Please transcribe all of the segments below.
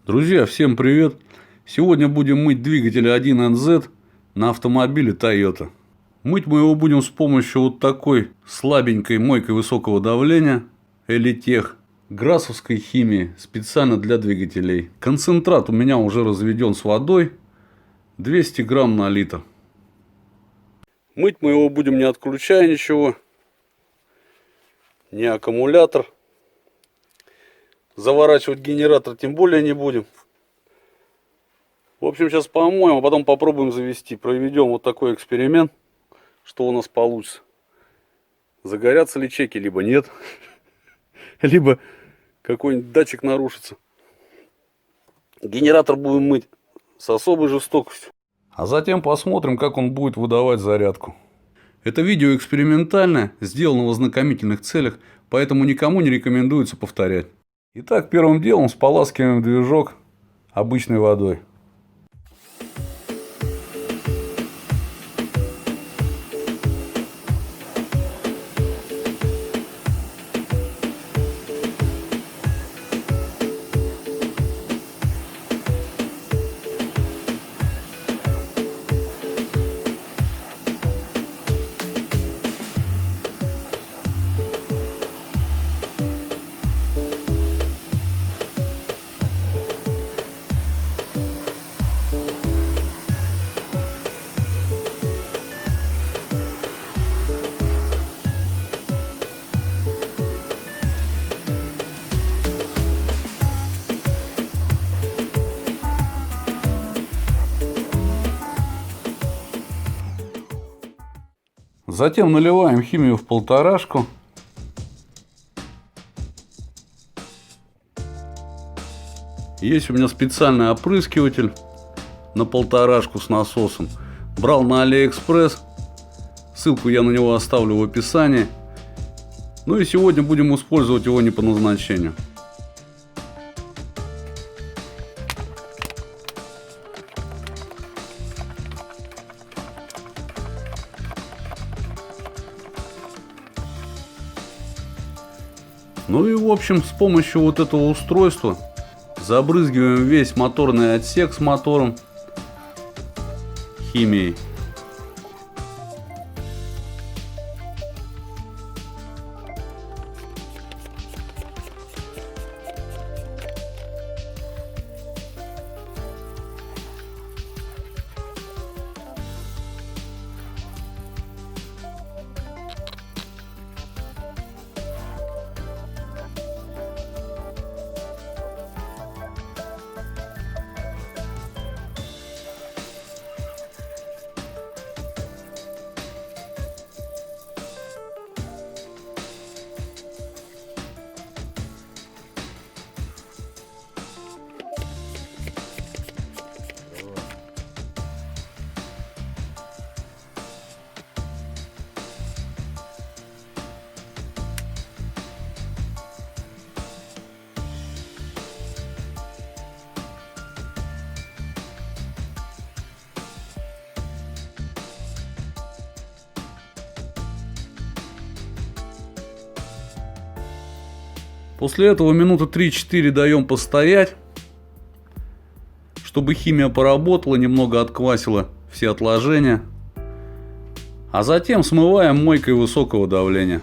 Друзья, всем привет! Сегодня будем мыть двигатель 1NZ на автомобиле Toyota. Мыть мы его будем с помощью вот такой слабенькой мойкой высокого давления Elitech грасовской химии специально для двигателей. Концентрат у меня уже разведен с водой 200 грамм на литр. Мыть мы его будем не отключая ничего, не аккумулятор. Заворачивать генератор тем более не будем. В общем, сейчас помоем, а потом попробуем завести. Проведем вот такой эксперимент, что у нас получится. Загорятся ли чеки, либо нет. Либо какой-нибудь датчик нарушится. Генератор будем мыть с особой жестокостью. А затем посмотрим, как он будет выдавать зарядку. Это видео экспериментальное, сделано в ознакомительных целях, поэтому никому не рекомендуется повторять. Итак, первым делом споласкиваем движок обычной водой. Затем наливаем химию в полторашку. Есть у меня специальный опрыскиватель на полторашку с насосом. Брал на AliExpress. Ссылку я на него оставлю в описании. Ну и сегодня будем использовать его не по назначению. Ну и в общем, с помощью вот этого устройства забрызгиваем весь моторный отсек с мотором химией. После этого минуты 3-4 даем постоять, чтобы химия поработала, немного отквасила все отложения. А затем смываем мойкой высокого давления.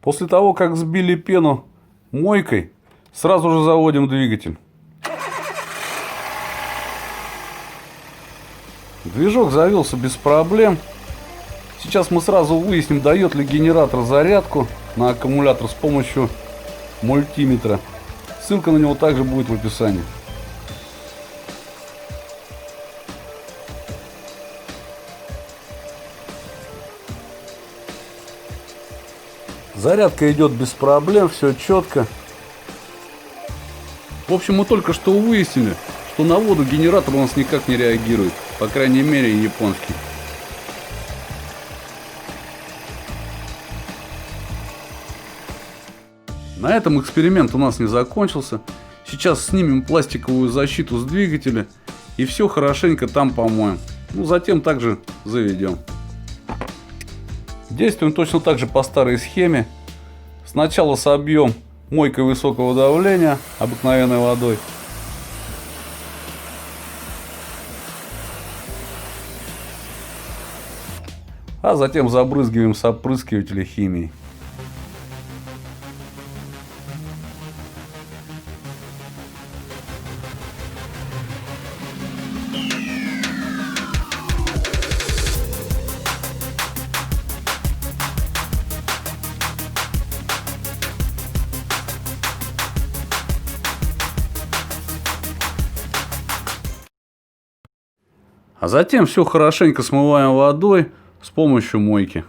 После того, как сбили пену мойкой, сразу же заводим двигатель. Движок завелся без проблем. Сейчас мы сразу выясним, дает ли генератор зарядку на аккумулятор с помощью мультиметра. Ссылка на него также будет в описании. Зарядка идет без проблем, все четко. В общем, мы только что выяснили, что на воду генератор у нас никак не реагирует. По крайней мере, японский. На этом эксперимент у нас не закончился. Сейчас снимем пластиковую защиту с двигателя и все хорошенько там помоем. Ну, затем также заведем. Действуем точно так же по старой схеме. Сначала собьем мойкой высокого давления обыкновенной водой. А затем забрызгиваем с опрыскивателя химией. А затем все хорошенько смываем водой с помощью мойки.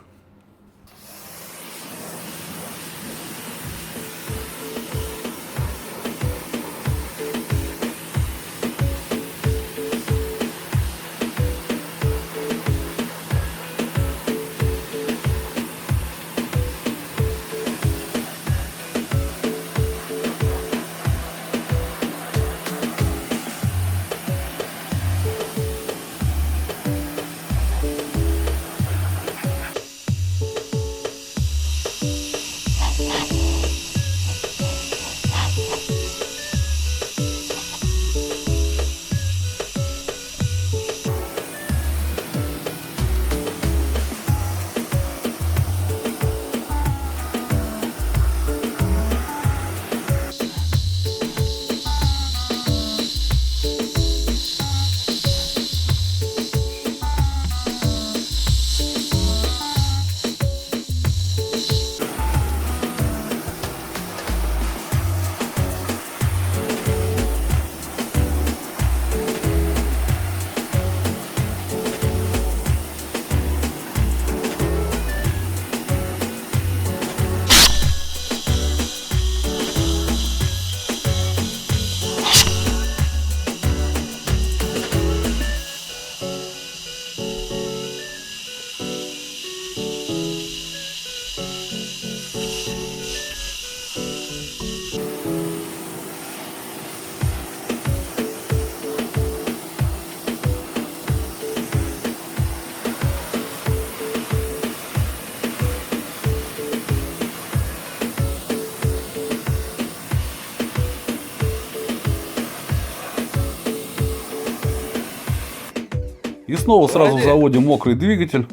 И снова сразу заводим мокрый двигатель.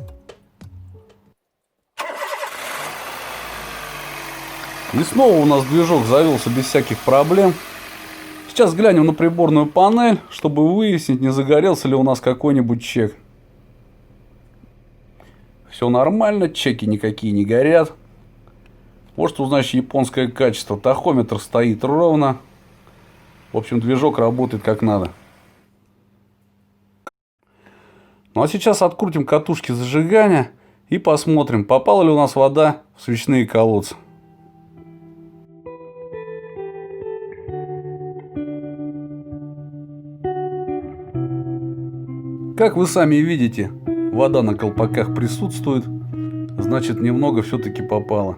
И снова у нас движок завелся без всяких проблем. Сейчас глянем на приборную панель, чтобы выяснить, не загорелся ли у нас какой-нибудь чек. Все нормально, чеки никакие не горят. Вот что значит японское качество. Тахометр стоит ровно. В общем, движок работает как надо. Ну а сейчас открутим катушки зажигания и посмотрим, попала ли у нас вода в свечные колодцы. Как вы сами видите, вода на колпаках присутствует, значит, немного все-таки попало.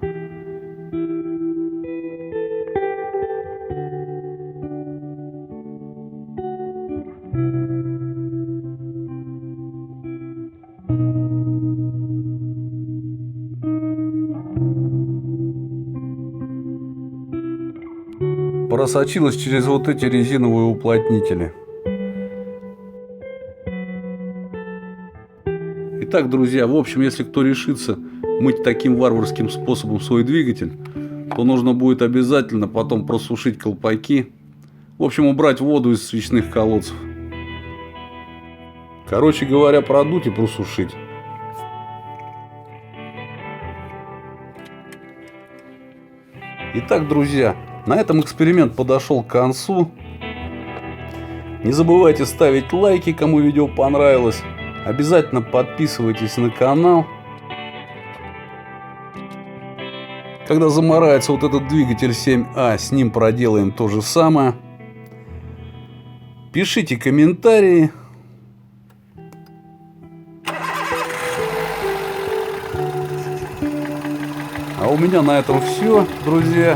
Просочилась через вот эти резиновые уплотнители. Итак, друзья, в общем, если кто решится мыть таким варварским способом свой двигатель, то нужно будет обязательно потом просушить колпаки. В общем, убрать воду из свечных колодцев. Короче говоря, продуть и просушить. Итак, друзья, на этом эксперимент подошел к концу. Не забывайте ставить лайки, кому видео понравилось. Обязательно подписывайтесь на канал. Когда замарается вот этот двигатель 7А, с ним проделаем то же самое. Пишите комментарии. А у меня на этом все, друзья.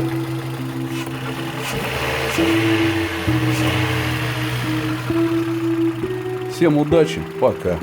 Всем удачи, пока.